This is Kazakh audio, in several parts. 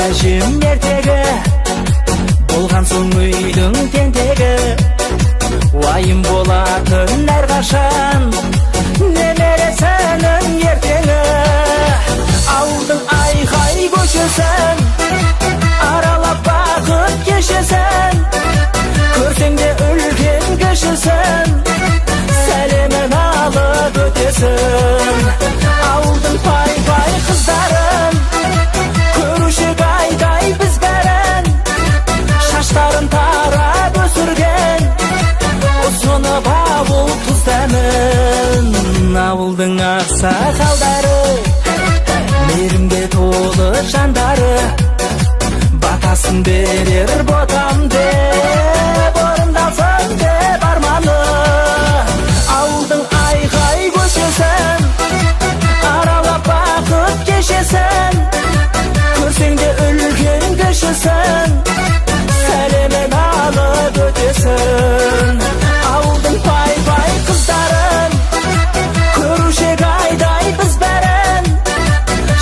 Әжім ертегі болған соң үйдің тентегі, уайым болатын әрқашан немере сенің ертеңі. Ауылдың айқай көшесін аралап бақыт кешесін, көрсең де үлкен кішісін сәлемін алып өтесін. Ауылдың пай-пай қыздарын көруші айдай біз бәрін, шаштарын тарап өсірген ұсынып ауыл тұз дәмін. Ауылдың ақсақалдары мейірімге толы жандары, батасын берер ботам деп орындалсын деп арманы. Ауылдың айқай көшесін аралап бақыт кешесін, көрсең де үлкен кішісін сәлемін алып өтесін. Ауылдың пай-пай қыздарын көруші айдай біз бәрін,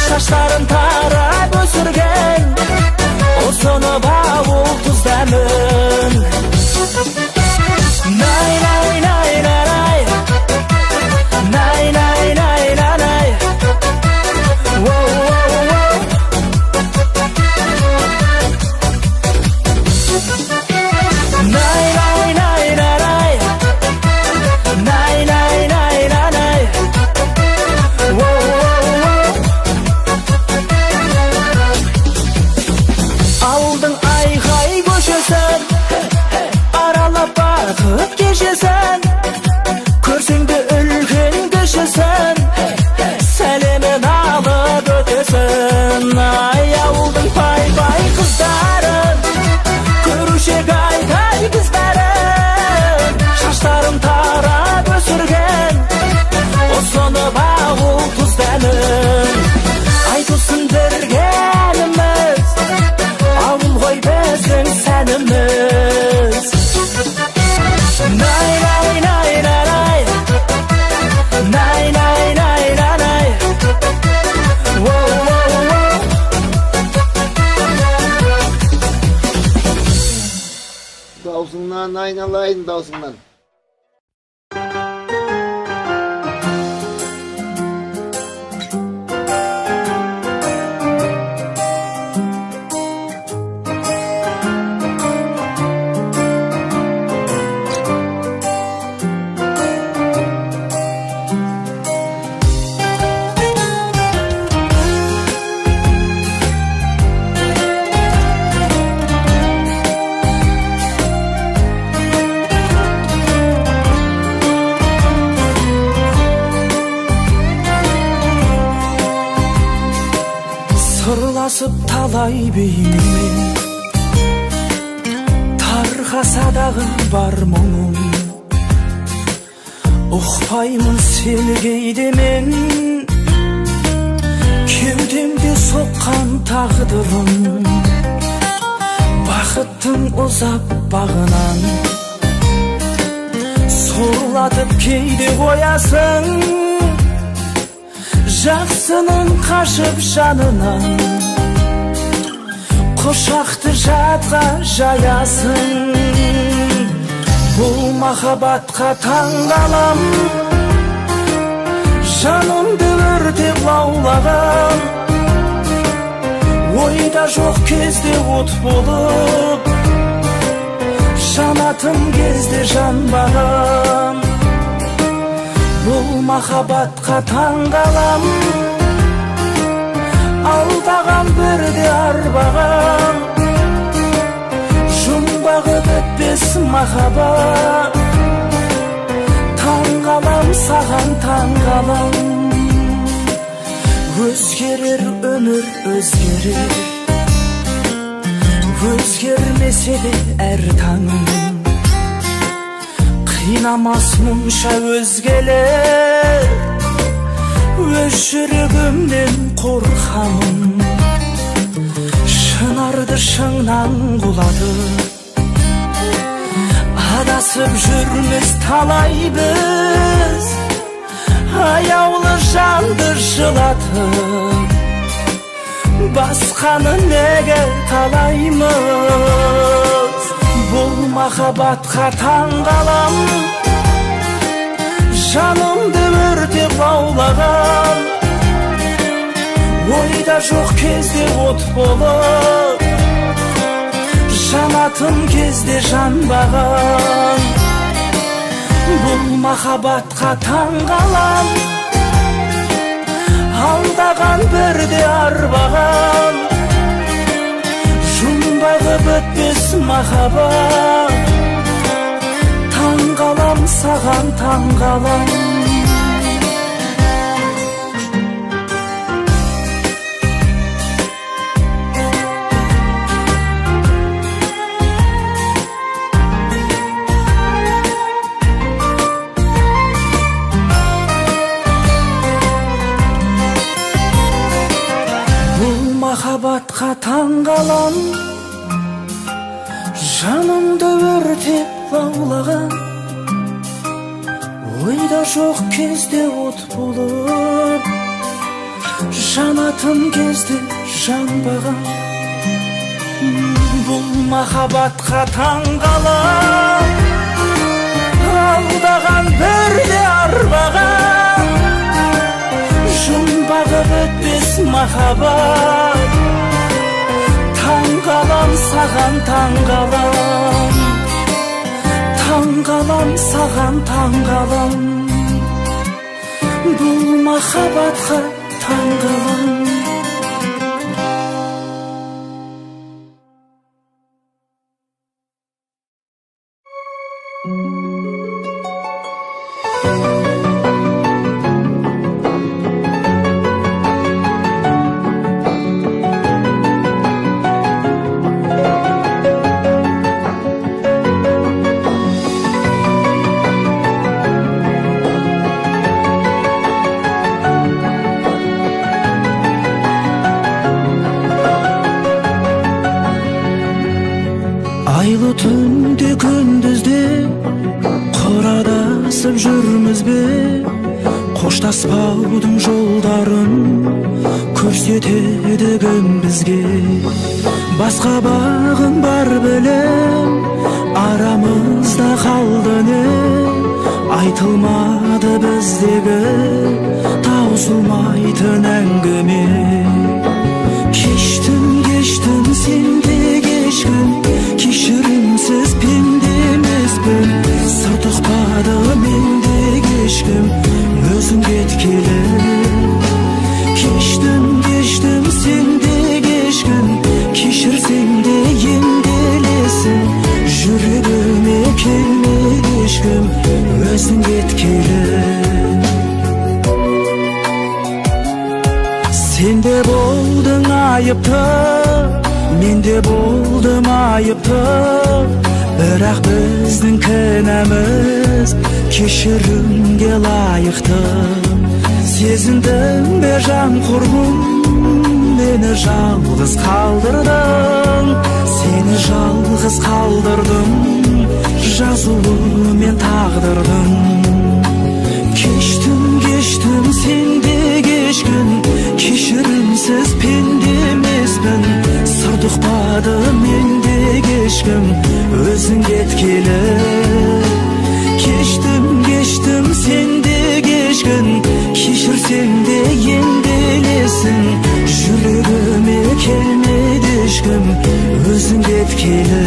шаштарын тарап өсірген ұсынып ауыл тұз дәмін. Ауылдың айқай көшесін аралап бақыт кешесін, көрсең де үлкен кішісін сәлемін алып өтесін. Ай, ауылдың пай-пай қыздарын көруші айдай біз бәрін, шаштарын тарап өсірген ұсынып ауыл тұз дәмін. Айтылсын бергеніміз ауыл ғой біздің сәніміз. Dausыңнан айналайын, dausыңнан. Сырласып талай бейнемен тарқасадағы бар мұңым, ұқпаймын сені кейде мен, кеудемде соққан тағдырым. Бақыттың ұзап бағынан сорлатып кейде қоясың, жақсының қашып жанынан құшақты жатқа жаясың. Бұл махаббатқа таңғалам, жанымды өртеп лаулаған, ойда жоқ кезде от болып, жанатын кезде жанбаған. Бұл махаббатқа таңғалам, алдаған бірде арбаған, жұмбағы бітпес махаббат. Таңғалам саған таңғалам, өзгерер өмір өзгерер, Өзгермесе де әр таңым, қинамас мұнша өзгелер. Өз жүрегімнен қорқамын, шынарды шыңнан құлатып. Адасып жүрміз талай біз, аяулы жанды жылатып. Басқаны неге талаймыз? Бұл махаббатқа таңғалам, жанымды өртеп лаулаған. Ойда жоқ кезде от болып, жанатын кезде жанбаған. Бұл махаббатқа таңғалам, алдаған бірде арбаған. Жұмбағы бітпес махаббат, таңғалам саған таңғалам. Махаббатқа таңғалам, жанымды өртеп лаулаған. Ойда жоқ кезде от болып, жанатын кезде жанбаған. Бұл махаббатқа таңғалам, алдаған бірде арбаған. Жұмбағы бітпес махаббат, таңғалам саған таңғалам. Таңғалам саған таңғалам. Бұл махаббатқа таңғалам. Айлы түнде күндізде қорадасып жүрміз бе? Қоштаспаудың жолдарын көрсетеді кім бізге? Басқа бағың бар білем, арамызда қалды не? Айтылмады біздегі таусылмайтын әңгіме. Кештім сен де кешкін, кешірімсіз пенде емеспін. Сырт ұқпады менде ешкім, өзің кеткелі. Кештім сен де кешкін, кешірсең де емделесің. Жүрегіме келмеді ешкім, өзің кеткелі. Сен де болдың айыпты, мен де болдым айыпты. Бірақ біздің кінәміз кешірімге лайықты. Сезіндің бе жан құрбым, мені жалғыз қалдырдың. Сені жалғыз қалдырдым, жазулы мен тағдырдым. Кештім сен де кешкін, кешірімсіз пенде емеспін. Сырт ұқпады менде ешкім, өзің кеткелі. Кештім сен де кешкін, кешірсең де емделесің. Жүрегіме келмеді ешкім, өзің кеткелі.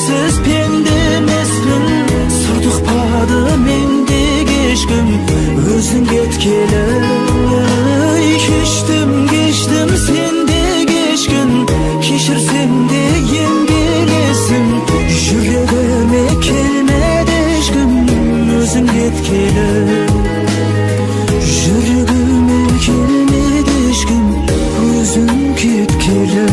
сенсіз пенде емеспін, сыртықпады мендегі ешкім. Өзің кеткелі кештім сенде кешкін, кешірсем де емделесің. Жүрегіме келмеді ешкім, өзің кеткелі. Жүрегіме келмеді ешкім, өзің кеткелі.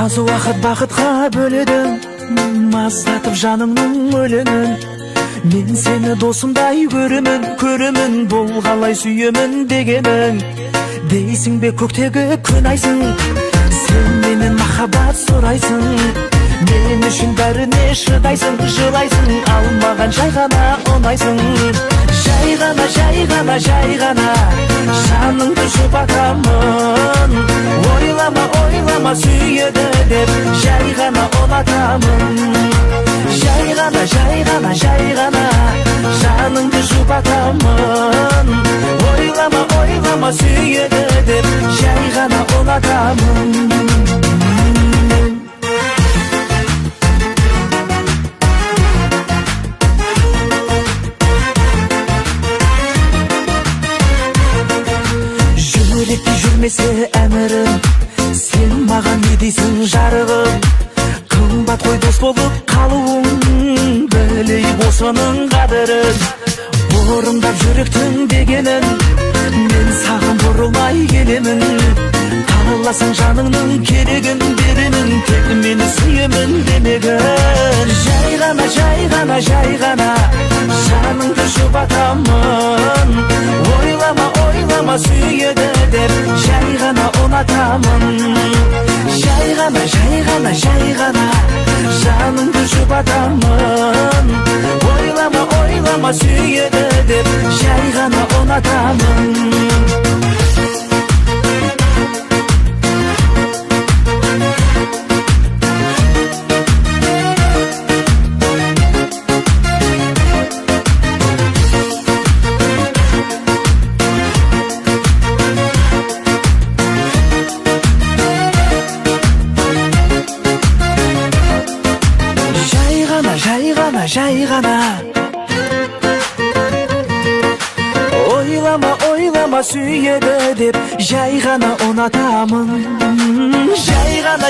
Аз уақыт бақытқа бөледің, маздатып жаныңның өлеңін. Мен сені досымдай көремін, бұл қалай сүйемін дегенің. Дейсің бе көктегі күн айсың, сен менен махаббат сұрайсың. Мен үшін бәріне шыдайсың, жылайсың, ал маған жай ғана ұнайсың. Жай ғана жаныңды жұбатамын. Ойлама сүйеді деп жай ғана ұнатамын. Жай ғана жаныңды жұбатамын. Ойлама сүйеді деп жай ғана ұнатамын. Жүректе жүрмесе әмірім, сен маған не дейсің жарығым? Қымбат қой дос болып қалуың, білейік осының қадірін. Орындап жүректің дегенін, мен саған бұрылмай келемін. Қаласың жаныңның керегін беремін, тек мені сүйемін демегін. Жай ғана жаныңды жұбатамын. Ойлама сүйеді деп жай ғана ұнатамын. Жай ғана жаныңды жұбатамын. Ойлама сүйеді деп жай ғана ұнатамын. Жай ғана ойлама сүйеді деп жай ғана ұнатамын. Жай ғана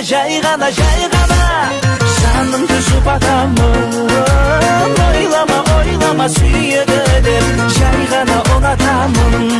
жанымды жұбатамын. Ойлама сүйеді деп жай ғана ұнатамын.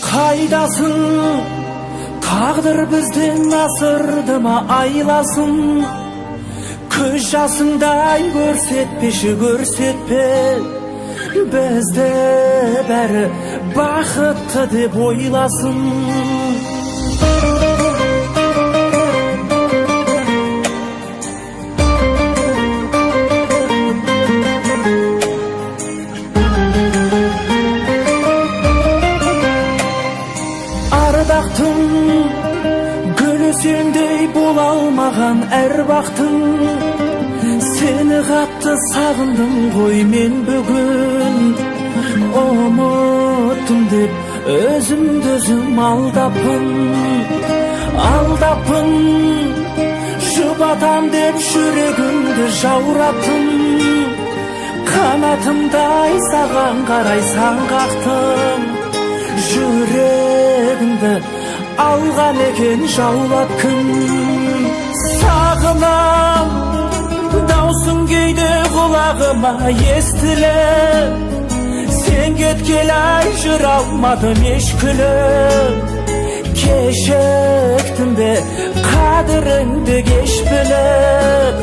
Қайдасың, тағдыр бізден асырды ма айласын? Көз жасыңдай көрсетпе, бізді бәрі бақытты деп ойласын. Ардақтың гүлі сендей бола алмаған әр бақтың. Сені қатты сағындым ғой мен бүгін. Unuttun dep özümdü özüm aldapın Жұбатам деп жүрегімді жауратым Қанатымдай саған қарай саңғақтым Жүрегімді алған екен жаулап күн Сағынам даусың кейде құлағыма естіліп Сен кеткелі жүре алмадым еш күліп Кешіктім бе қадіріңді кеш біліп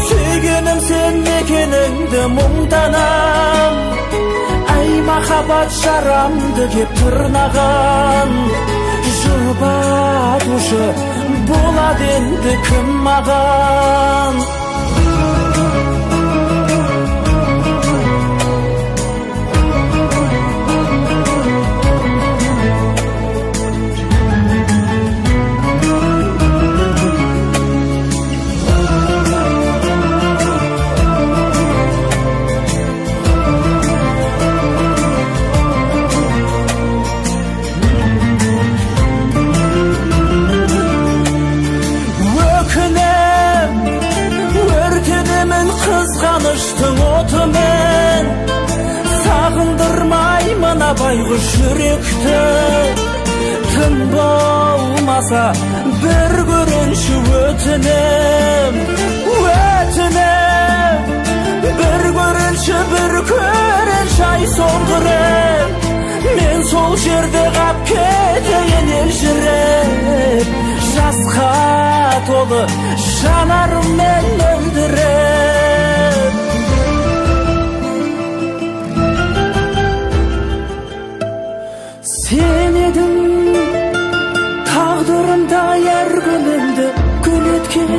Сүйгенім сен екеніңді мұңданам Ай махаббат жарамды кеп тырнаған Жұбатушы болады енді кім маған Қызғаныштың отымен Сағындырмай мына байғұс жүректі Тым болмаса бір көрінші өтінем Бір көрінші ай соңғы рет Мен сол жерде қап кетейін елжіреп Жасқа толы жанарыммен мөлдіреп Сен едің тағдырымда әр күнімді гүл еткен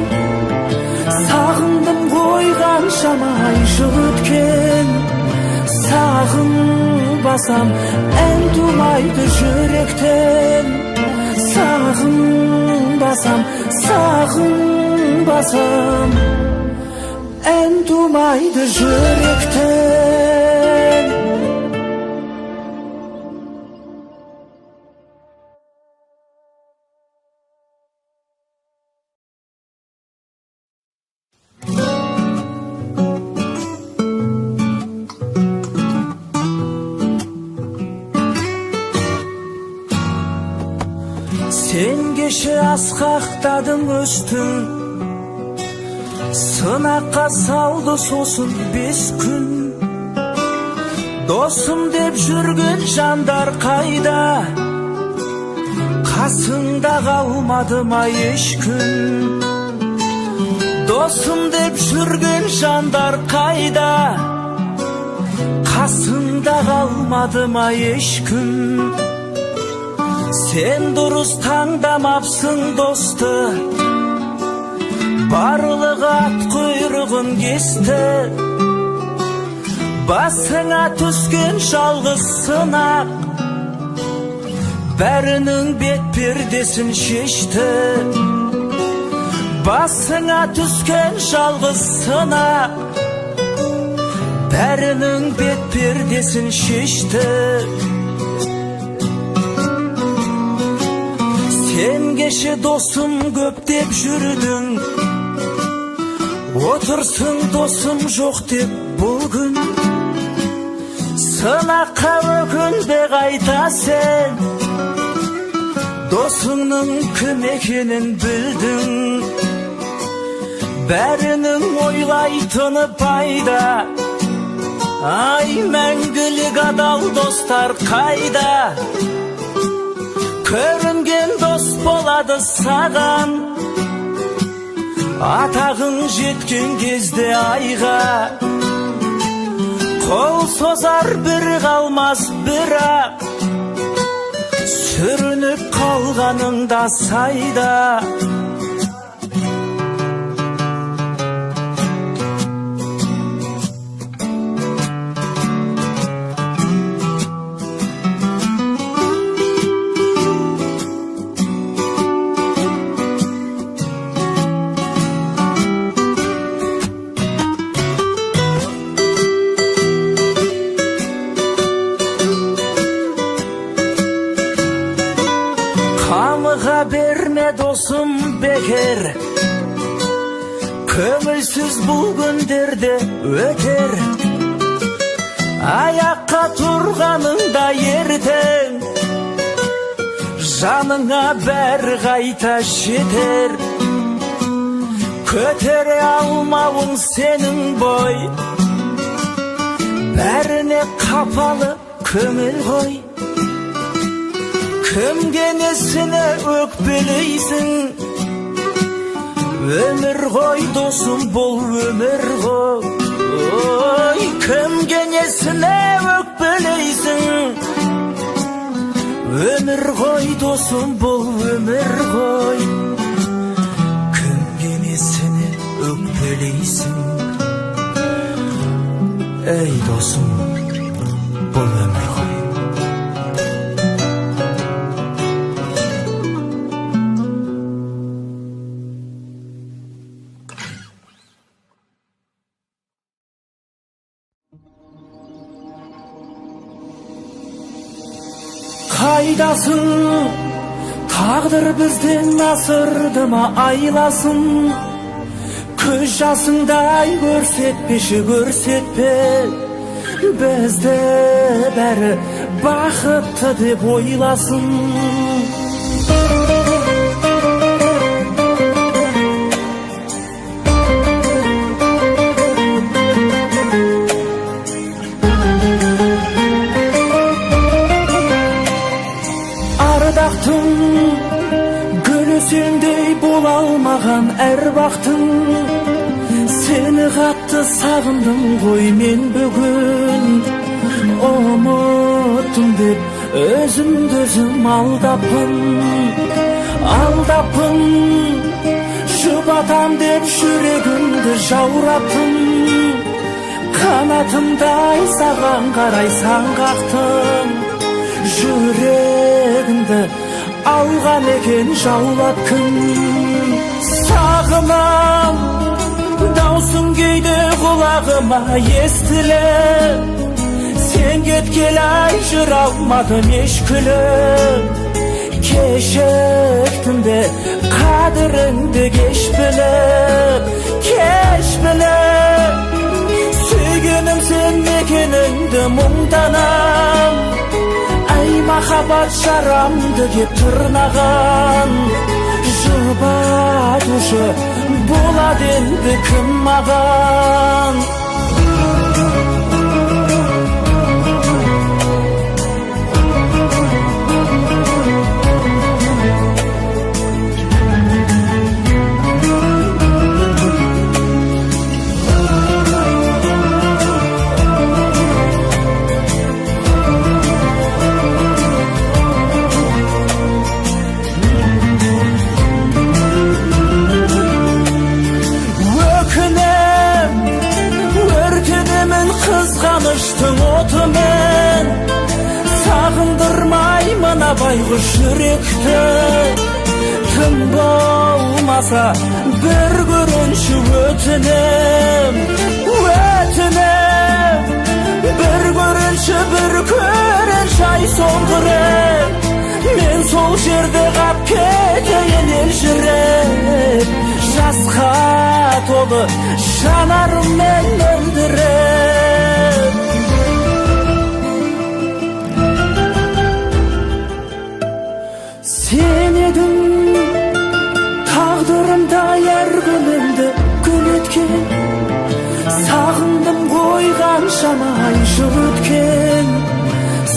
Сағындым ғой қаншама ай жыл өткен Сағынбасам ән тумайды жүректен Сағынбасам ән тумайды жүректен Сен кеше асқақтадың өстің Сынаққа салды сосын 5 күн Досым деп жүрген жандар қайда Қасыңда қалмады ма ешкім Досым деп жүрген жандар қайда Қасыңда қалмады ма ешкім Сен дұрыс таңдамапсың досты Барлығы ат құйрығын кесті Басыңа түскен жалғыз сынақ Бәрінің бет пердесін шешті Басыңа түскен жалғыз сынақ Бәрінің бет пердесін шешті Сен кеше досым көп деп жүрдің Отырсың досым жоқ деп бұл күн Сынаққа өкінбе қайта сен Досыңның кім екенін білдің Бәрінің ойлайтыны пайда Ай мәңгілік адал достар қайда Көрінген дос болады саған Атағың жеткен кезде айға Қол созар бір қалмас бірақ Сүрініп қалғаныңда сайда бекер, көңілсіз бұл күндерде өтер. Аяққа тұрғаныңда ертең жаныңа бәрі қайта жетер. Көтере алмауың сенің бой, бәріне қапалы көңіл ғой. Кімге несіне өкпелейсің? Өмір ғой досым, бұл өмір ғой. Ой, кімге несіне өкпелейсің? Өмір ғой досым, бұл өмір ғой. Кімге несіне өкпелейсің? Ей досым, бұл өмір ғой. Қайдасың, тағдыр бізден асырды ма айласын? Көз жасыңдай көрсетпеші, көрсетпе. Бізді бәрі бақытты деп ойласын. Ардақтың гүлі сендей бола алмаған әр бақтың. Сені қатты сағындым ғой мен бүгін. Ұмыттым деп өзімді өзім алдаппын. Жұбатам деп жүрегімді жаураттым. Қанатымдай саған қарай сан қақтым. Жүрегімді алған екен жаулап күн. Сағынам, даусың кейде құлағыма естілі. Сен кеткелі ай жүре алмадым еш күліп. Кешіктім бе қадіріңді кеш біліп. Сүйгенім сен екеніңді мұңданам. Ай махаббат жарамды кеп тырнаған. Жұбатушы болады енді кім маған? Қызғаныштың отымен сағындырмай мына байғұс жүректі. Тым болмаса бір көрінші өтінем. Бір көрінші, бір көрінші ай соңғы рет. Мен сол жерде қап кетейін елжіреп. Жасқа толы жанарыммен мөлдіреп. Сен едің тағдырымда әр күнімді гүл еткен. Сағындым ғой қаншама ай жыл өткен.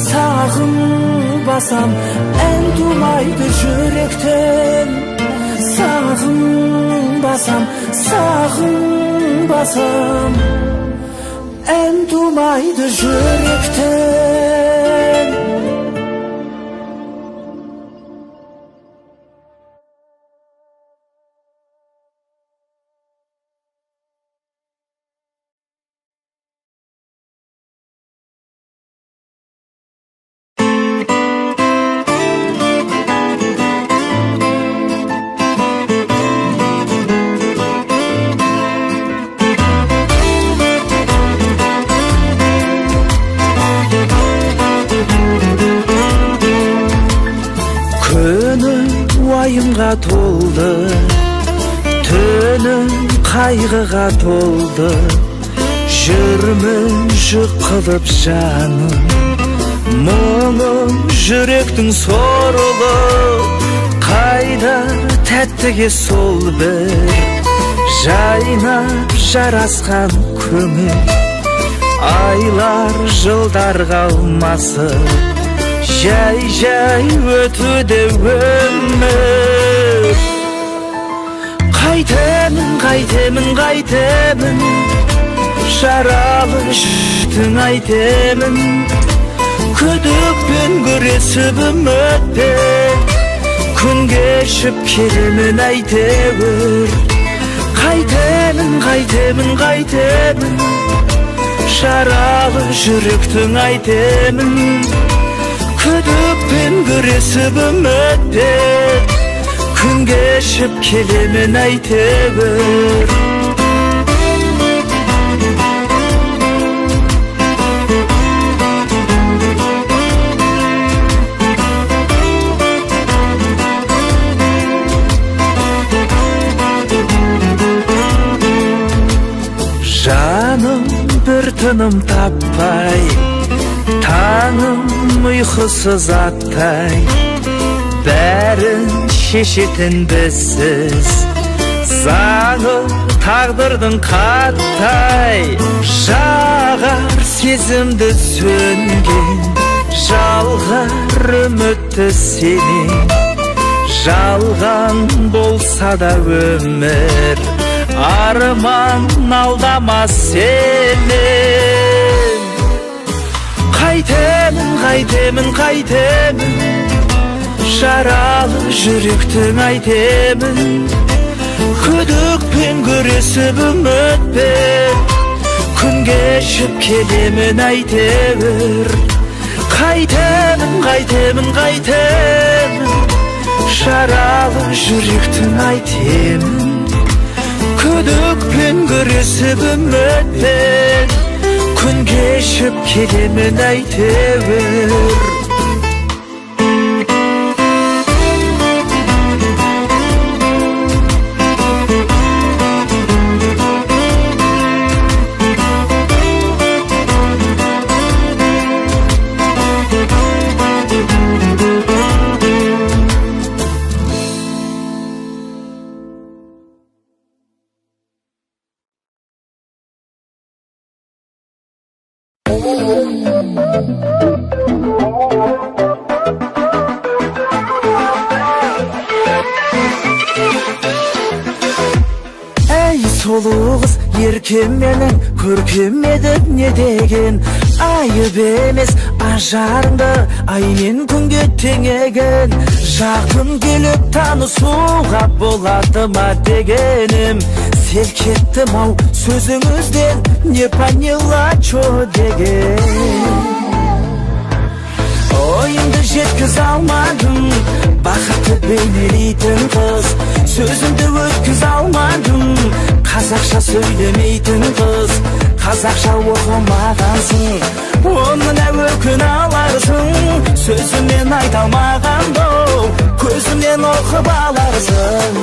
Сағынбасам ән тумайды жүректен. Сағынбасам ән тумайды жүректен. қайғыға толды, жүрмін жүк қылып жаным. Мұңым жүректің сорлы, қайда тәттіге сол бір жайнап жарасқан көңіл. Айлар жылдар қалмасы, жай өтуде өмір. Қайтемін жаралы жүректің айтемін. Күдікпен күресіп үмітте күн кешіп келемін әйтеуір. Қайтемін жаралы жүректің айтемін. Күдікпен күресіп үмітте күн кешіп келемін әйтеуір. Жаным бір тыным таппай, таңым ұйқысыз аттай, бәрін шешетін бізсіз. Заңы тағдырдың қаттай, жағар сезімді сөнген, жалғар үмітті сенен. Жалған болса да өмір, арман алдама сенен. Қайтемін жаралы жүректің айтемін. Күдікпен күресіп үмітпен күн кешіп келемін әйтеуір. Қайтемін жаралы жүректің айтемін. Күдікпен күресіп үмітпен күн кешіп келемін әйтеуір. Әй сұлу қыз, еркем менің, көркем едің не деген. Айып емес ажарыңды аймен күнге теңеген. Жақын келіп танысуға болады ма дегенім. Селк еттім ау сөзіңізден, не поняла чо деген. Ойымды жеткіз алмадым, бақытты бейнелейтін қыз. Сөзімді өткіз алмадым, қазақша сөйлемейтін қыз. Қазақша оқымағансың, оны не өкін аларсың. Сөзімен айта алмағанды, көзімнен оқып аларсың.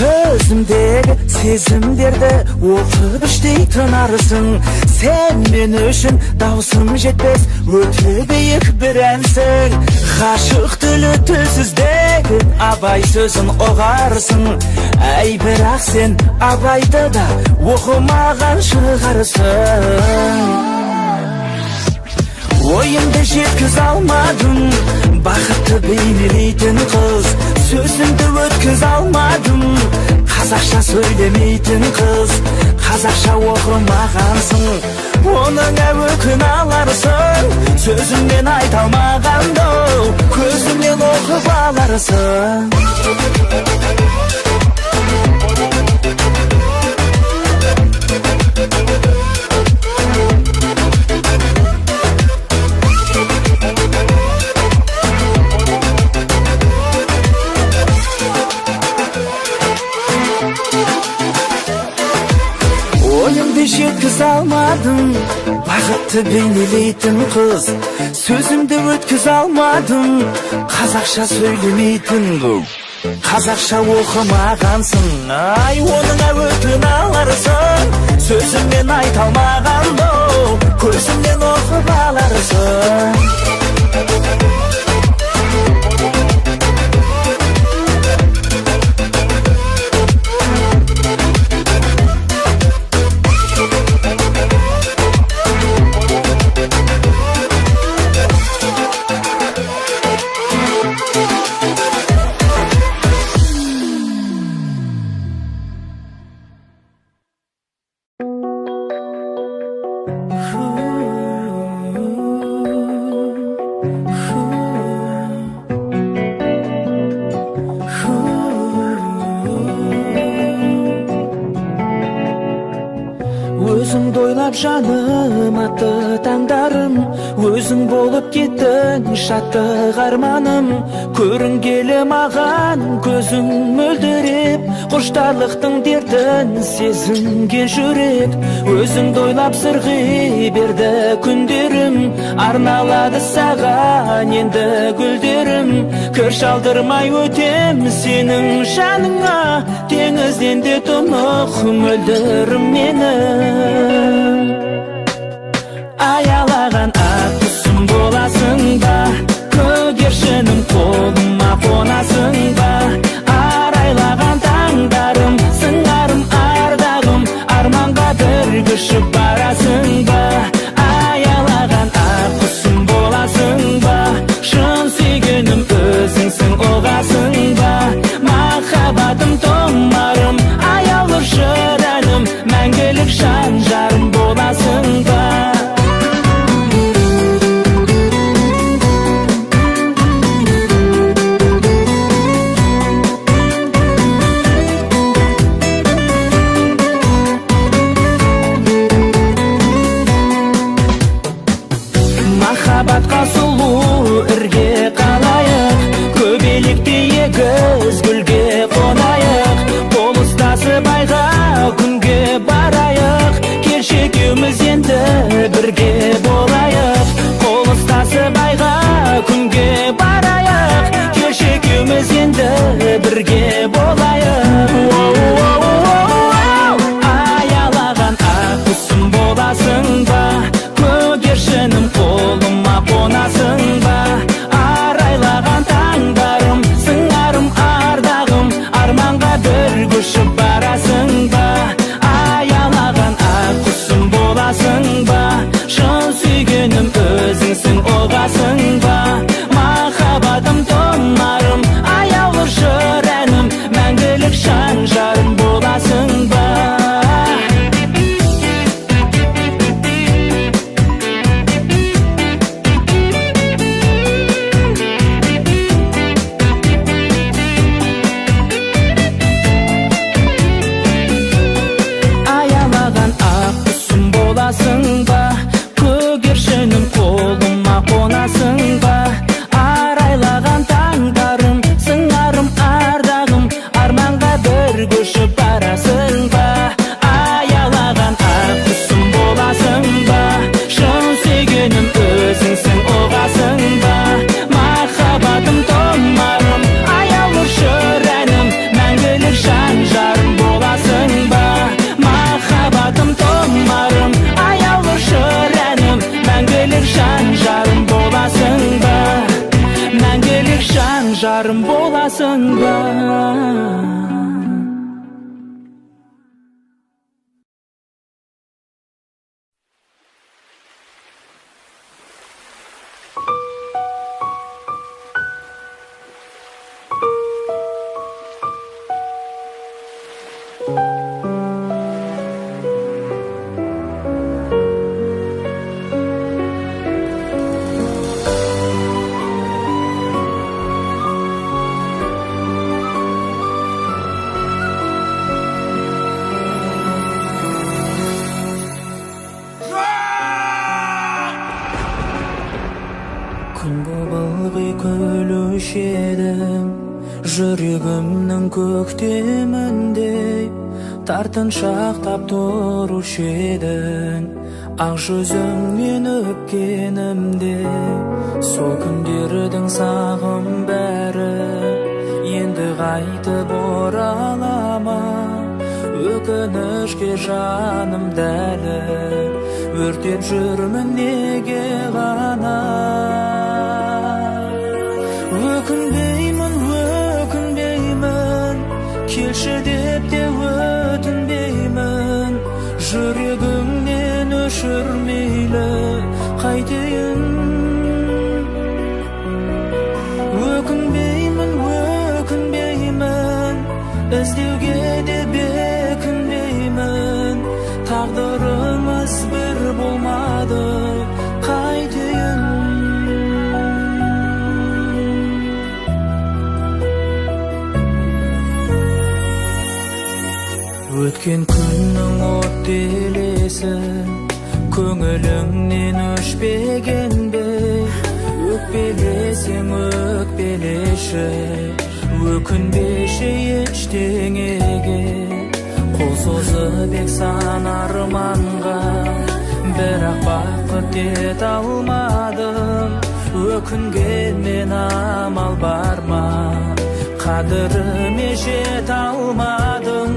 Көзімдегі сезімдерді оқып іштей тынарсың. Сен мен үшін даусым жетпес, өте биік бір әнсің. Ғашық тілі тілсіздегі абай сөзін ұғарсың. Әй бірақ сен абайды да оқымаған шығарсың. Ойымды жеткіз алмадым, бақытты бейнелейтін қыз. Сөзімді өткіз алмадым, қазақша сөйлемейтін қыз. Қазақша оқымағансың, оның өкін аларсың. Сөзіммен айта алмағанды, көзімнен оқып аларсың. махаббатты бейнелейтін қыз, сөзімді өткіз алмадым. Қазақша сөйлемейтін қыз, қазақша оқымағансың. Ай, оның әуетін аларсың, сөзіммен айта алмаған бұл, көзімнен оқып аларсың. Өзіңді ойлап жаным атты таңдарым, өзің болып кеттің шаттық арманым. Көрінгелі маған көзің мөлдіреп, құштарлықтың дертін сезінген жүрек. Өзіңді ойлап сырғи берді күндерім, арналады саған енді гүлдерім. Кір шалдырмай өтем сенің жаныңа, теңізден де тұнық мөлдірім менің. Аялаған ақ құсым боласың ба, көгершінім қолыма қонасың ба. Арайлаған таңдарым, сыңарым ардағым, арманға бір күшіп барасың ба. Аялаған ақ құсым боласың ба, шын сүйгенім өзіңсің оғасың ба. Махаббатым тұмарым, аялыр жыр әнім, мәңгілік жан жарым боласың ба. Махаббатқа сұлу үрге қалайық, көбелекте егіз гүлге қонайық. Қол ұстасып айға күнге барайық, келші екеуміз енді бірге болайық. Қол ұстасып айға күнге барайық, келші екеуміз енді бірге болайық. Аялаған ақ құсым боласың ба, көгершінім қолыма қонасың ба. Арайлаған таңдарым, сыңарым ардағым, арманға бір көшіп барасың ба. Аялаған ақ құсым боласың ба, шын сүйгенім өзіңсің оғасың ба. Махаббатым тұмарым, аяулы жыр әнім, мәңгілік жан жарым боласың ба. Көгершінім қолыма қонасың ба. Арайлаған таңдарым, сыңарым ардағым, арманға бір көшіп барасың ба. Аялаған ақ құсым боласың ба, шын сүйгенім өзіңсің оғасың ба. Махаббатым тұмарым, аяулы жыр әнім, мәңгілік жан жарым боласың ба. Махаббатым тұмарым, аяулы жыр әнім, мәңгілік жан жарым боласың ба. Мәңгілік жан жарым боласың ба. Күн боп ылғи күлуші едім, жүрегімнің көктеміндей тартыншақтап тұрушы едің. ақ жүзіңнен өпкенімде сол күндердің сағым бәрі енді қайтып орала ма? Өкінішке жаным дәлі өртеп жүрмін неге ғана? Өкінбеймін, өкінбеймін, келші деп те өтінбеймін. Жүрегіңнен өшірмейлі қайтейін. Өкінбеймін, өкінбеймін, іздеуге де бекінбеймін. Тағдырымыз бір болмады қайтейін. Өткен күннің отты елесі көңіліңнен өшпеген бе? Өкпелесең өкпелеші, өкінбеші ештеңеге. Қол созып ек сан арманға, бірақ бақыт ете алмадым. Өкінгенмен амал бар ма? Қадіріме жете алмадың.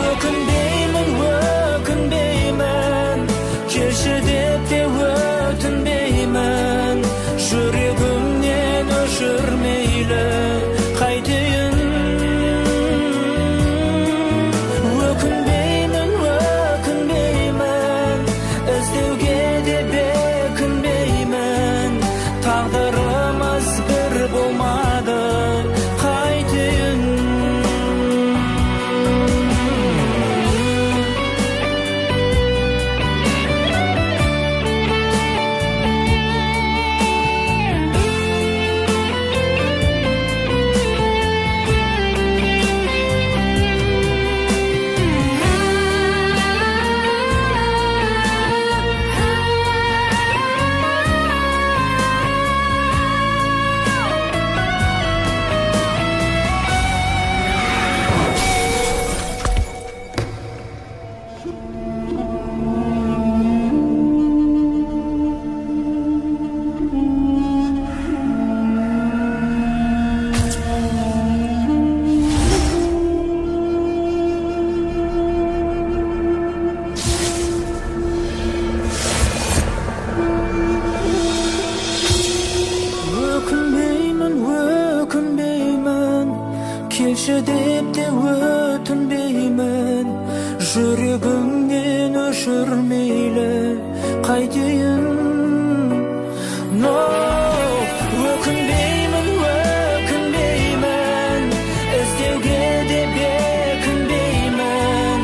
Өкінбеймін, өкінбеймін, келші деп те өтінбеймін. Жүрегімнен өшірмейлі қайтейін. Өкінбеймін, өкінбеймін, іздеуге де бекінбеймін. Тағдырымыз бір болмады қайтейін. Келші деп те өтінбеймін. Жүрегіңнен өшірмейлі қайтейін. Өкінбеймін, өкінбеймін, іздеуге де бекінбеймін.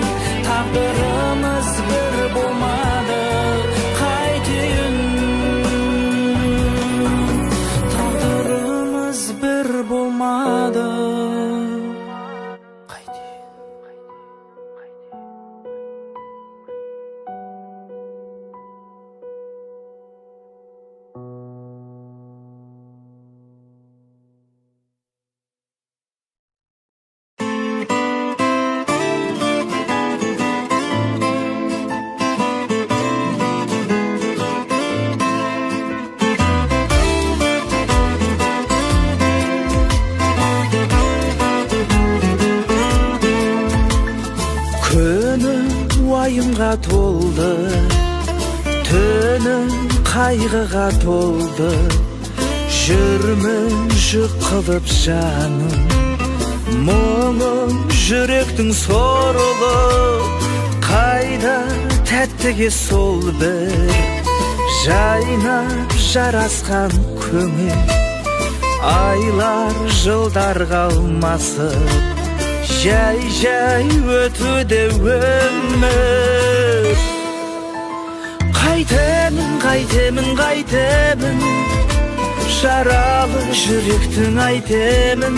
Тағдырымыз бір болмады қайтейін. Тағдырымыз бір болмады. Уайымға толды, түнім қайғыға толды. Жүрмін жүк қылып жаным, мұңым жүректің сорлы. Қайда тәттіге сол бір жайнап жарасқан көңіл. Айлар жылдар қалмасып, жай өтуде өмір. Қайтемін, қайтемін, қайтемін, жаралы жүректің айтемін.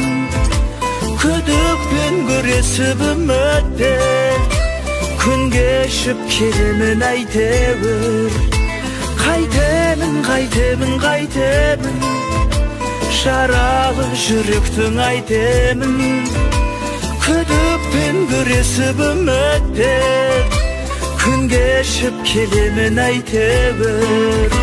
Күдікпен күресіп үмітте, күн кешіп келемін әйтеуір. Қайтемін, қайтемін, қайтемін, жаралы жүректің айтемін. Күдікпен күресіп үмітте, күн кешіп келемін әйтеуір.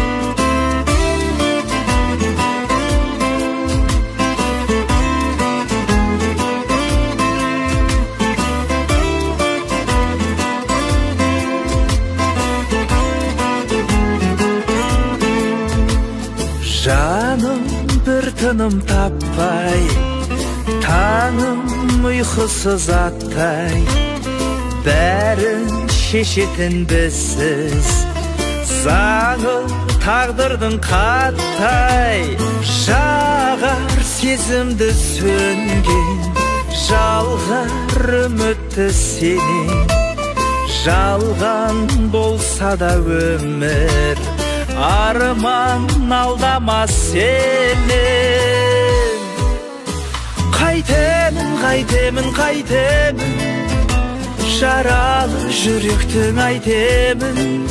Жаным бір тыным таппай, таңым ұйқысыз аттай, бәрін шешетін бізсіз, заңы тағдырдың қаттай. Жағар сезімді сөнген, жалғар үмітті сенен, жалған болса да өмір, арман алдама сенен. Қайтемін, қайтемін, қайтемін, жаралы жүректің айтемін.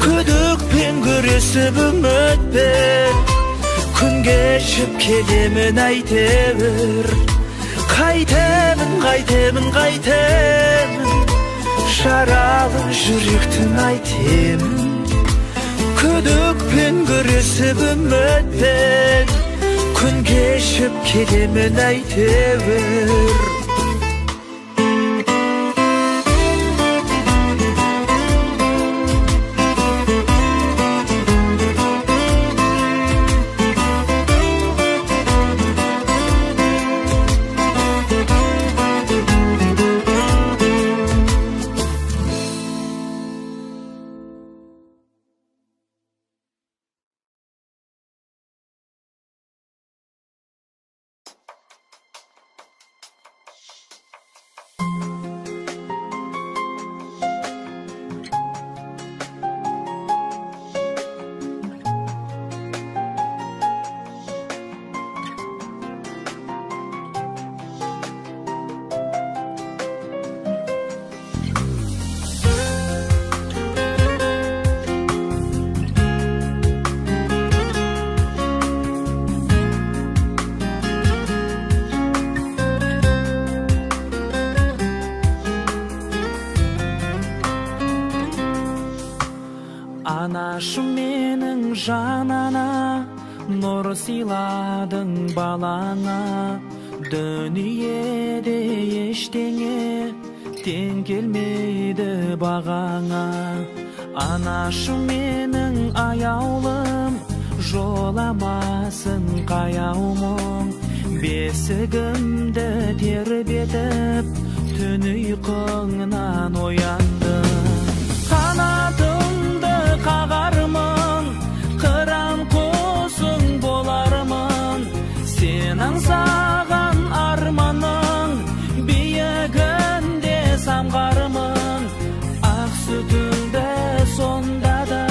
Күдікпен күресіп үмітпен, күн кешіп келемін әйтеуір. Қайтемін, қайтемін, қайтемін, жаралы жүректің айтемін. Күдікпен күресіп үмітпен, күн кешіп келемін әйтеуір. Анашым менің жанана, нұр сыйладың балаңа. Дүниеде ештеңе тең келмейді бағаңа. Анашым менің аяулым, жоламасын қаяумың. Бесігімді тербетіп, түн ұйқыңнан ояндым. Қанатымды қағармын, қыран құсың болармын. Сен аңсаған арманың, биігінде самғармын. Ақ сүтіңді сонда да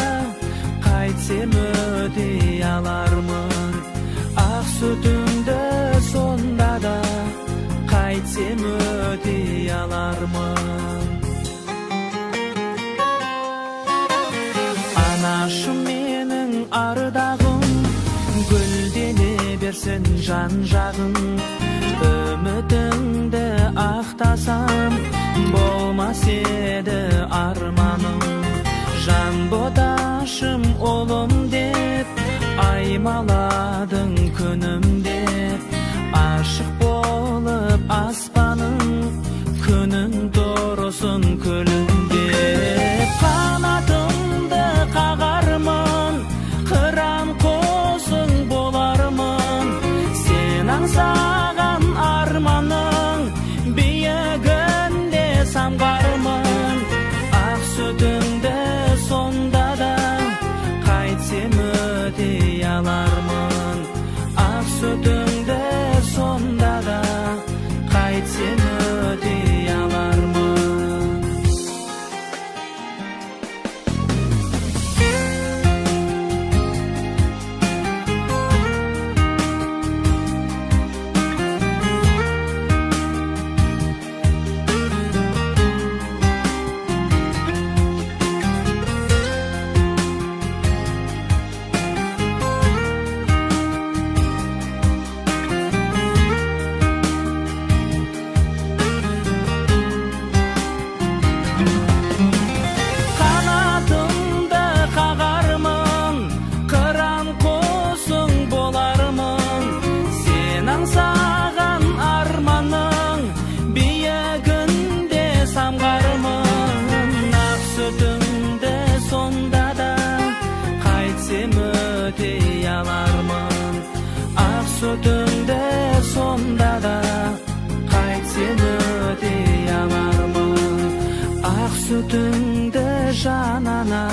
қайтсем өтей алармын. Ақ сүтіңді сонда да қайтсем өтей алармын. Анашым менің ардағым, гүлдене берсін жан жағың. Үмітіңді ақтасам, болмас еді арманым. Жан боташым олым деп, аймаладың күнім деп. Ашық болып аспаның, күнің тұрсын күлімдеп. Қанатымды қағармын, қыран құсың болармын. Сен аңсаған арманың, биігінде самғармын. Ақ сүтіңді сонда да қайтсем өтей алармын. Ақ сүтіңді сонда да қайтсем өтей алармын. ötey alarmın Ақ sütünde sonda da Qaytsem ötey alarmın Ақ sütünde janana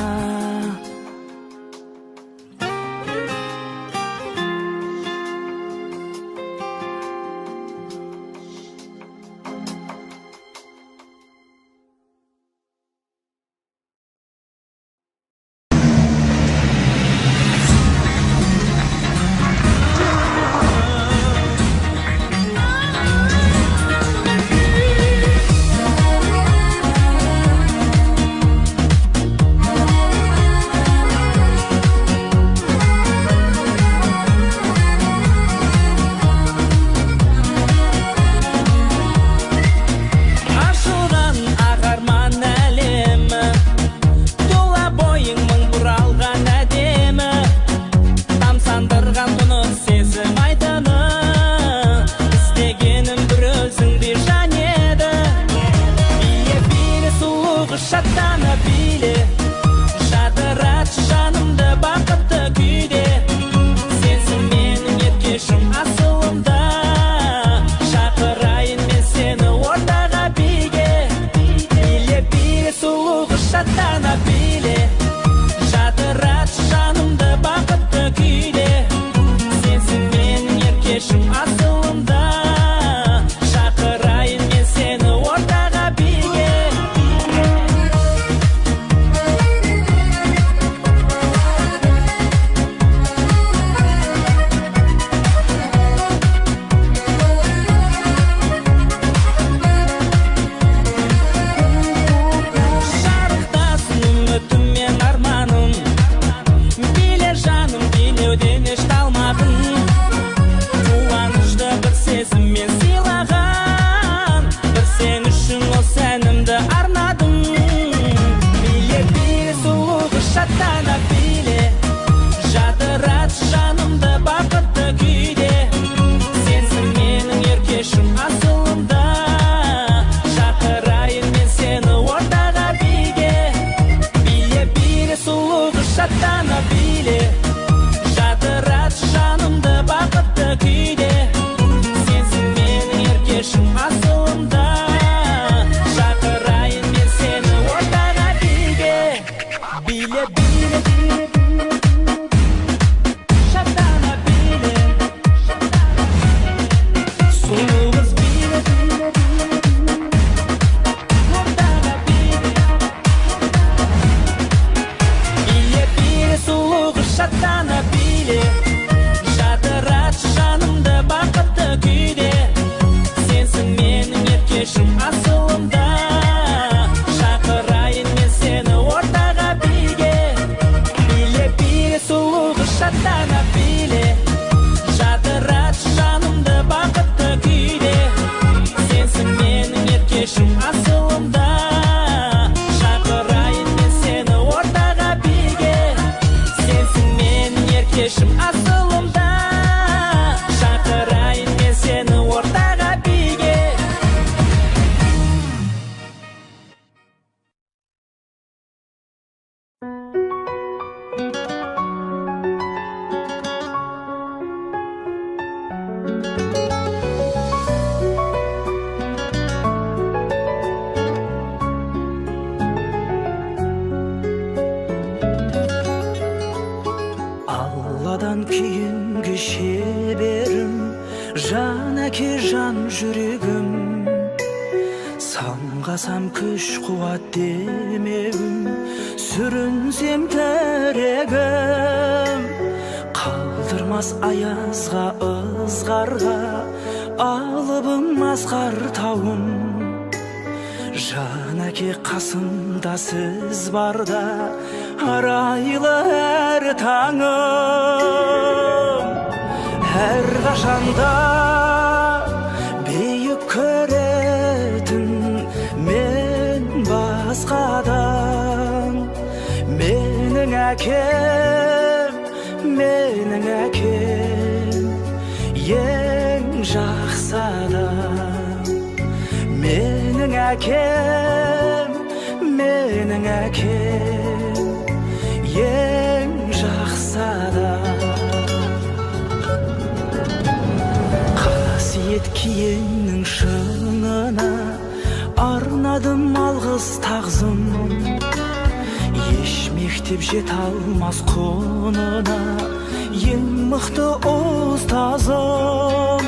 Sangasam küç kuvat demegim Sürünsem teregim Kaldırmaz ayazga ızgarga Alıbım azgar tavım Janaki kasımda siz barda Araylı her tağım Her kaşanda büyük köretin men basqadan Menin akem Yen жақсы адам Menin akem Yen жақсы адам киеңнің шыңына арнадым алғыс тағзым. Еш мектеп жете алмас құнына ең мықты ұстазым.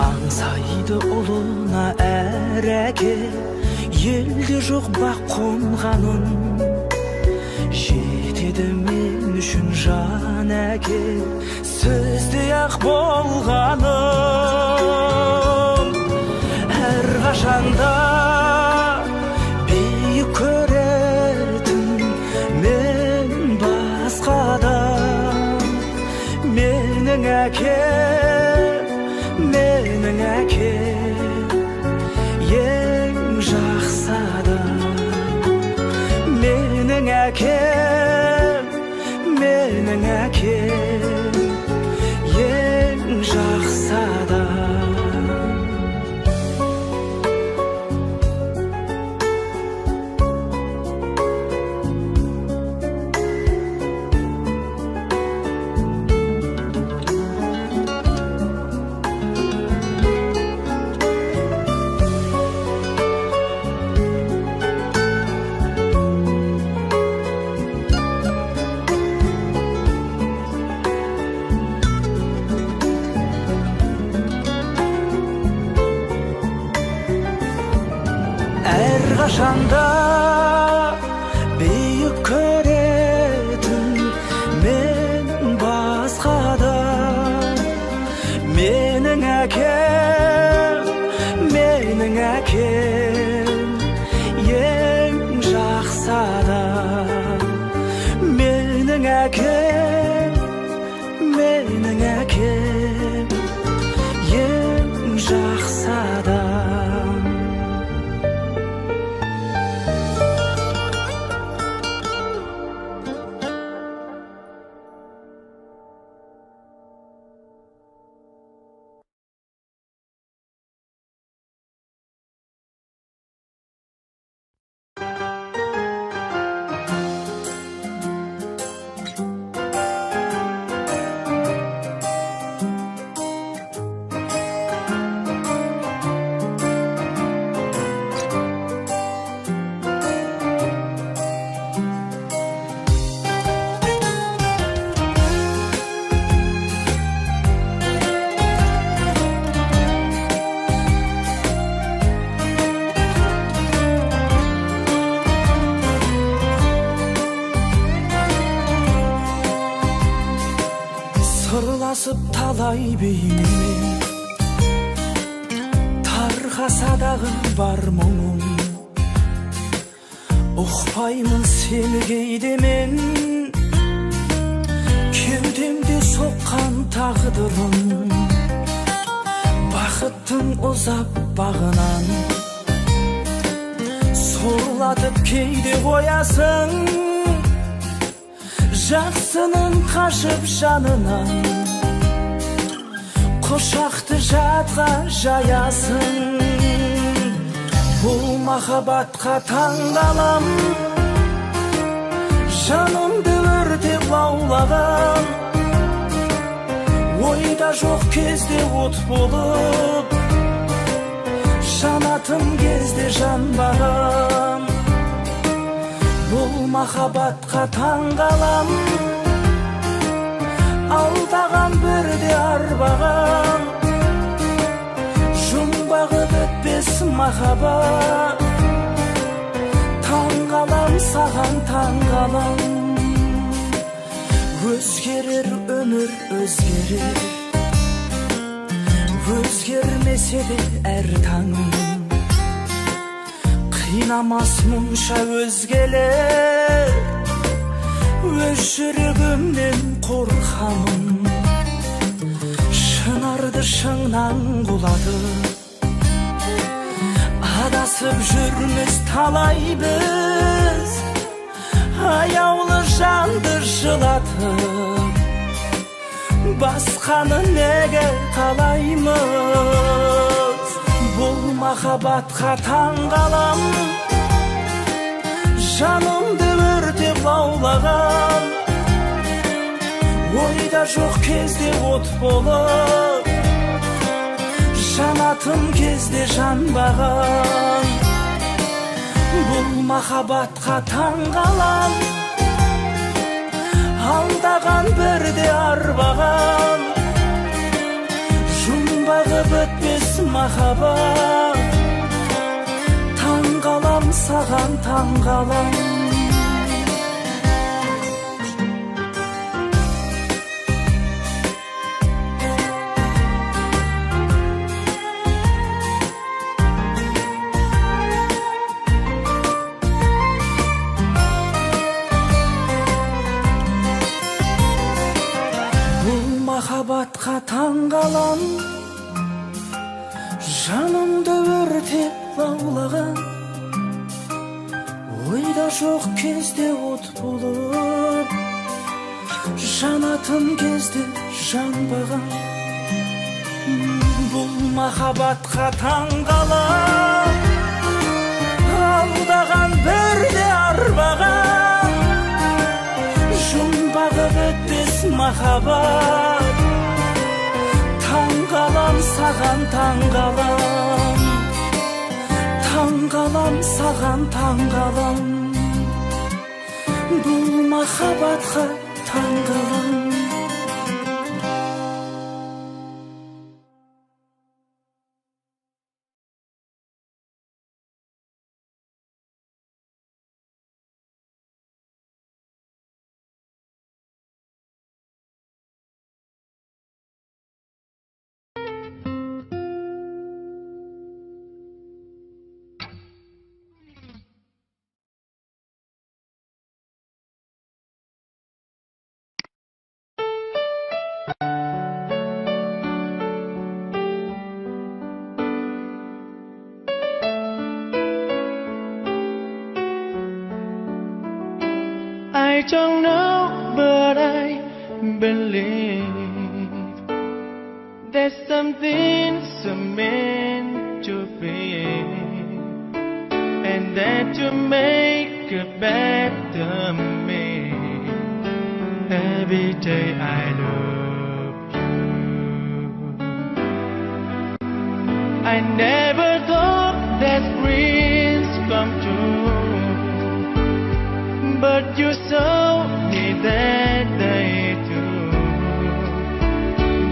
Аңсайды ұлына әр әке, елде жоқ бақ қонғаным. Жетеді мен үшін жан әке, сөзде ақ болғаным. Әр қашанда биік көретін мен басқадан. Менің әке ең жақсы адам. Менің әке ең жақсы адам. Қашанда биік көретін мен басқадан. Менің әкем ең жақсы адам. Менің әкем ең жақсы адам. Сырласып талай бейнемен тарқасадағы бар мұңым. Ұқпаймын сені кейде мен, кеудемде соққан тағдырым. Бақыттың ұзап бағынан сорлатып кейде қоясың. Жақсының қашып жанынан құшақты жатқа жаясың. Бұл махаббатқа таңғалам, жанымды өртеп лаулаған. Ойда жоқ кезде от болып, жанатын кезде жанбаған. Бұл махаббатқа таңғалам, алдаған бірде арбаған. Жұмбағы бітпес махаббат, таңғалам саған таңғалам. Өзгерер өмір өзгерер, өзгермесе де әр таңым. Қинамас мұнша өзгелер, өз жүрегімнен қорқамын. Шынарды шыңнан құлатып, адасып жүрміз талай біз. Аяулы жанды жылатып, басқаны неге қалаймыз? Бұл махаббатқа таңғалам, жанымды өртеп лаулаған. Ойда жоқ кезде от болып, жанатын кезде жанбаған бұл махаббатқа таңғалам алдаған бірде арбаған жұмбағы бітпес махаббат таңғалам саған таңғалам махаббатқа таңғалам жанымды өртеп лаулаған ойда жоқ кезде от болып жанатын кезде жанбаған бұл махаббатқа таңғалам алдаған бірде арбаған жұмбағы бітпес махаббат таңғалам саған таңғалам таңғалам саған таңғалам бұл махаббатқа таңғалам I don't know, but I believe there's something so meant to be, and that you make a better me. Every day I love you. I never thought that dreams come true, but you saw me that day too.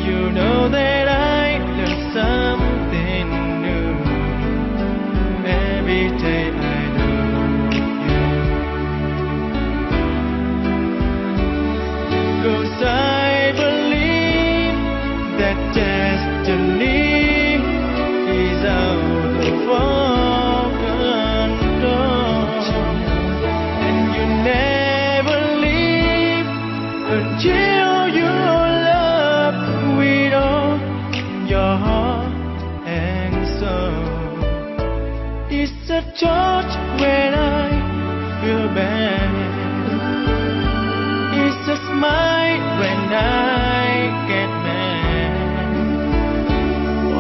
You know that I learned something new. Every day I love you. 'Cause I believe that destiny is out of our control, and you never leave until you love with all your heart and soul. It's a touch when I feel bad, it's a smile when I get mad.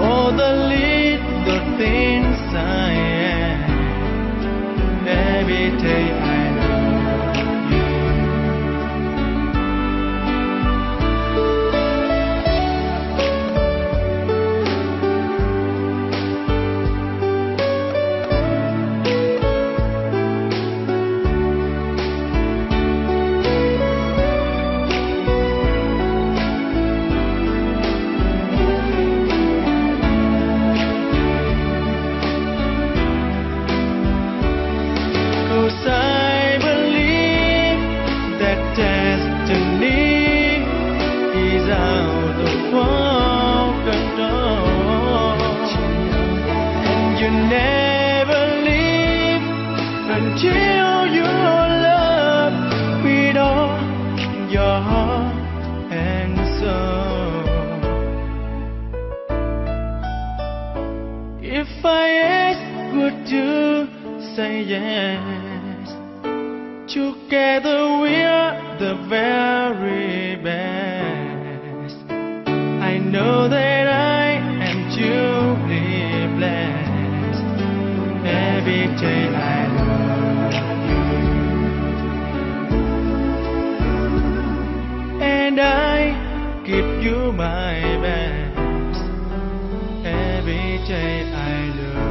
All the little things I am, every day I love you. Until you love with all your heart and soul. If I ask, would you say yes? Together we're the very best. I know that I am truly blessed. Every day I love you, and I give you my best every ใจไอายเลย